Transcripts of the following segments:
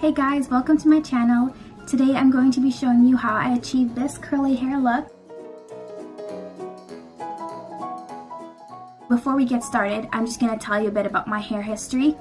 Hey guys, welcome to my channel. Today I'm going to be showing you how I achieved this curly hair look. Before we get started, I'm just going to tell you a bit about my hair history.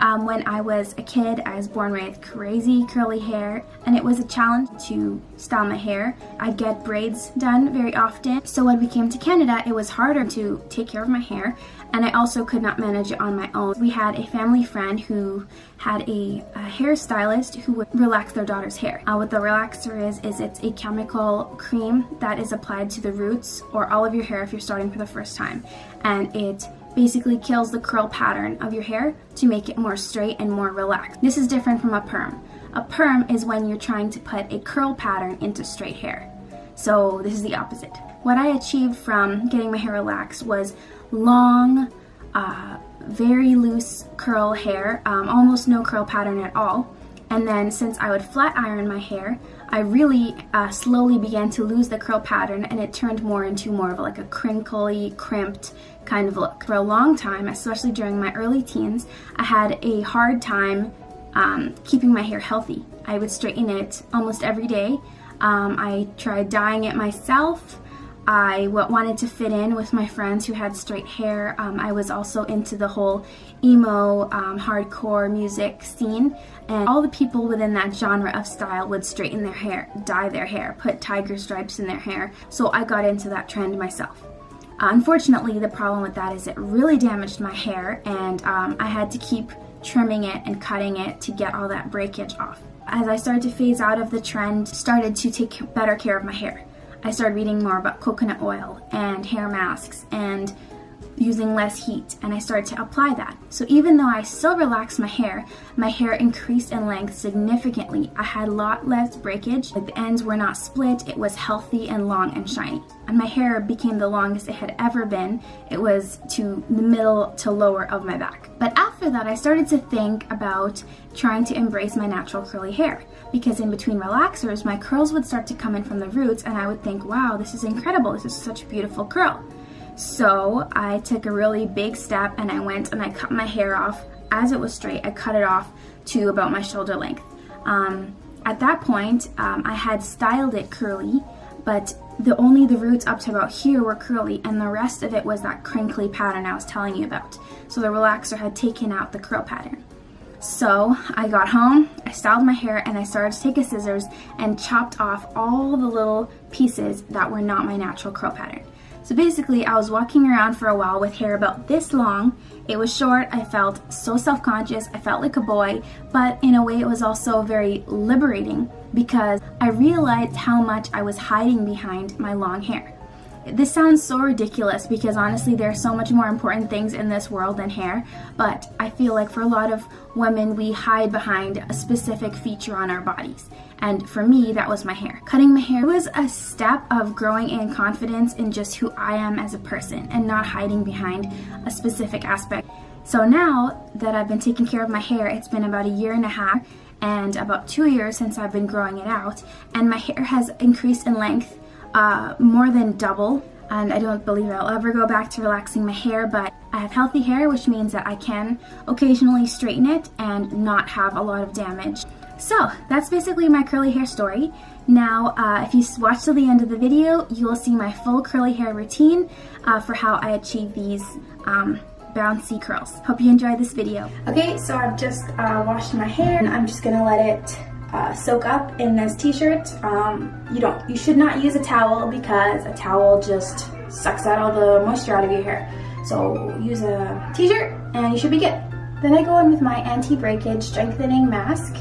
When I was a kid, I was born with crazy curly hair, and it was a challenge to style my hair. I'd get braids done very often, so when we came to Canada, it was harder to take care of my hair, and I also could not manage it on my own. We had a family friend who had a hairstylist who would relax their daughter's hair. What the relaxer is it's a chemical cream that is applied to the roots or all of your hair if you're starting for the first time, and it basically kills the curl pattern of your hair to make it more straight and more relaxed. This is different from a perm. A perm is when you're trying to put a curl pattern into straight hair. So this is the opposite. What I achieved from getting my hair relaxed was long, very loose curl hair, almost no curl pattern at all. And then since I would flat iron my hair, I really slowly began to lose the curl pattern, and it turned more into more of like a crinkly, crimped kind of look. For a long time, especially during my early teens, I had a hard time keeping my hair healthy. I would straighten it almost every day. I tried dyeing it myself. I wanted to fit in with my friends who had straight hair. I was also into the whole emo, hardcore music scene, and all the people within that genre of style would straighten their hair, dye their hair, put tiger stripes in their hair, so I got into that trend myself. Unfortunately, the problem with that is it really damaged my hair, and I had to keep trimming it and cutting it to get all that breakage off. As I started to phase out of the trend, started to take better care of my hair. I started reading more about coconut oil and hair masks and using less heat, and I started to apply that. So even though I still relaxed my hair increased in length significantly. I had a lot less breakage. The ends were not split. It was healthy and long and shiny. And my hair became the longest it had ever been. It was to the middle to lower of my back. But after that, I started to think about trying to embrace my natural curly hair, because in between relaxers, my curls would start to come in from the roots, and I would think, wow, this is incredible. This is such a beautiful curl. So I took a really big step, and I went and I cut my hair off as it was straight. I cut it off to about my shoulder length. At that point, I had styled it curly, but only the roots up to about here were curly, and the rest of it was that crinkly pattern I was telling you about. So the relaxer had taken out the curl pattern. So I got home, I styled my hair, and I started to take a scissors and chopped off all the little pieces that were not my natural curl pattern. So basically, I was walking around for a while with hair about this long. It was short. I felt so self-conscious. I felt like a boy, but in a way it was also very liberating because I realized how much I was hiding behind my long hair. This sounds so ridiculous because honestly there are so much more important things in this world than hair, but I feel like for a lot of women we hide behind a specific feature on our bodies. And for me, that was my hair. Cutting my hair was a step of growing in confidence in just who I am as a person and not hiding behind a specific aspect. So now that I've been taking care of my hair, it's been about 1.5 years and about 2 years since I've been growing it out, and my hair has increased in length more than double, and I don't believe I'll ever go back to relaxing my hair, but I have healthy hair, which means that I can occasionally straighten it and not have a lot of damage. So that's basically my curly hair story. Now, if you watch till the end of the video, you will see my full curly hair routine for how I achieve these bouncy curls. Hope you enjoyed this video. Okay, so I've just washed my hair, and I'm just gonna let it soak up in this t-shirt. You should not use a towel because a towel just sucks out all the moisture out of your hair. So use a t-shirt and you should be good. Then I go in with my anti-breakage strengthening mask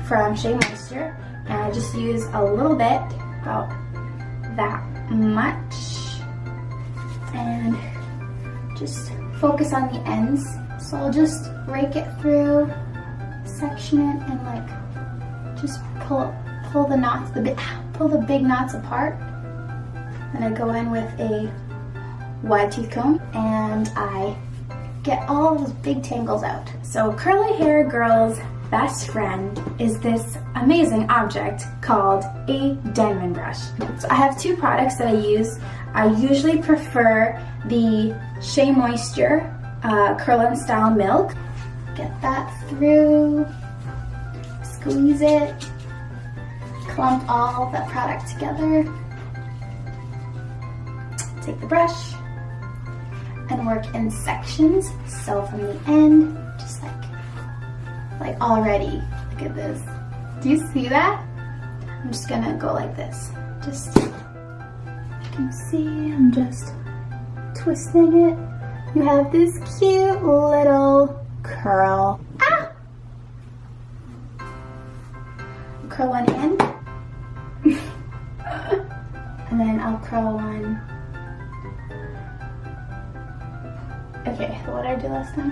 from Shea Moisture, and I just use a little bit, about that much, and just focus on the ends. So I'll just rake it through, section it, and like just pull the knots, pull the big knots apart. Then I go in with a wide tooth comb and I get all those big tangles out. So curly hair girls' best friend is this amazing object called a Denman brush. So I have 2 products that I use. I usually prefer the Shea Moisture Curl and Style Milk. Get that through. Just squeeze it, clump all that product together. Take the brush and work in sections. So from the end, just like already, look at this. Do you see that? I'm just gonna go like this. Just, you can see, I'm just twisting it. You have this cute little curl. Ah! Curl one in. And then I'll curl one. Okay, what did I do last time?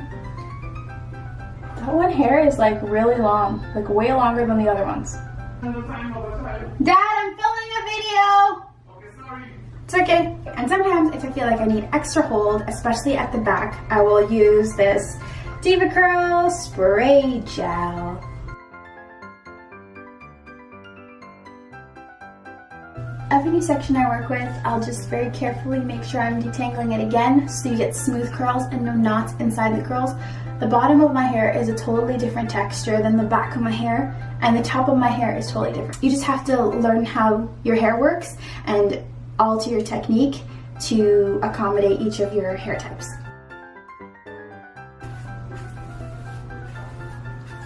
That one hair is like really long, like way longer than the other ones. Dad, I'm filming a video! Okay, sorry. It's okay. And sometimes if I feel like I need extra hold, especially at the back, I will use this Diva Curl Spray Gel. Every new section I work with, I'll just very carefully make sure I'm detangling it again so you get smooth curls and no knots inside the curls. The bottom of my hair is a totally different texture than the back of my hair, and the top of my hair is totally different. You just have to learn how your hair works and alter your technique to accommodate each of your hair types.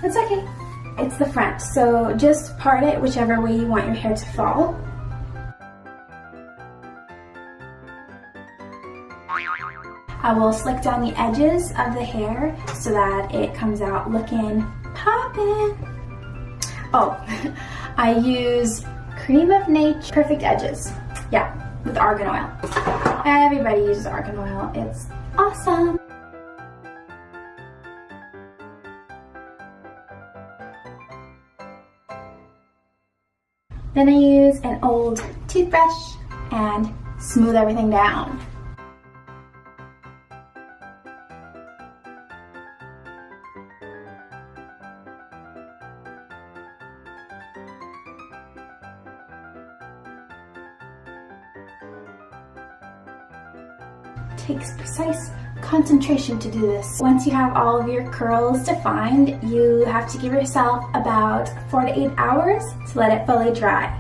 It's okay. It's the front, so just part it whichever way you want your hair to fall. I will slick down the edges of the hair so that it comes out looking poppin'. Oh, I use Cream of Nature Perfect Edges. Yeah, with argan oil. Everybody uses argan oil. It's awesome. Then I use an old toothbrush and smooth everything down. Takes precise concentration to do this. Once you have all of your curls defined, you have to give yourself about 4 to 8 hours to let it fully dry.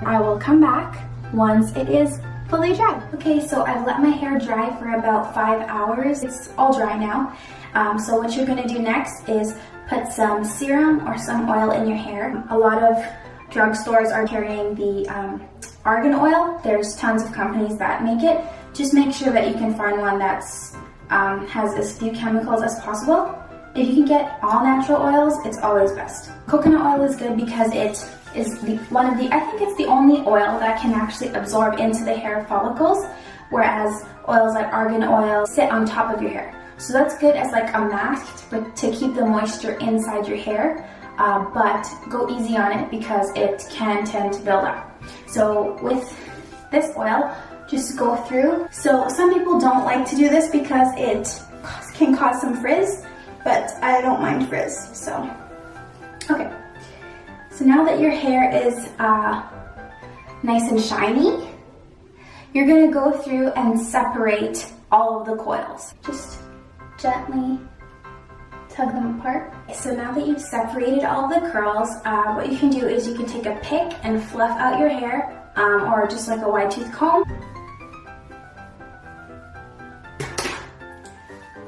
I will come back once it is fully dry. Okay, so I've let my hair dry for about 5 hours. It's all dry now. So what you're gonna do next is put some serum or some oil in your hair. A lot of drugstores are carrying the argan oil. There's tons of companies that make it. Just make sure that you can find one that's has as few chemicals as possible. If you can get all natural oils, it's always best. Coconut oil is good because it is I think it's the only oil that can actually absorb into the hair follicles, whereas oils like argan oil sit on top of your hair. So that's good as like a mask to keep the moisture inside your hair, but go easy on it because it can tend to build up. So with this oil, just go through. So some people don't like to do this because it can cause some frizz, but I don't mind frizz, so. Okay, so now that your hair is nice and shiny, you're gonna go through and separate all of the coils. Just gently tug them apart. So now that you've separated all the curls, what you can do is you can take a pick and fluff out your hair, or just like a wide tooth comb.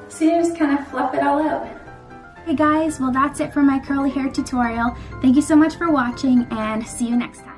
So you just kind of fluff it all out. Hey guys, well that's it for my curly hair tutorial. Thank you so much for watching and see you next time.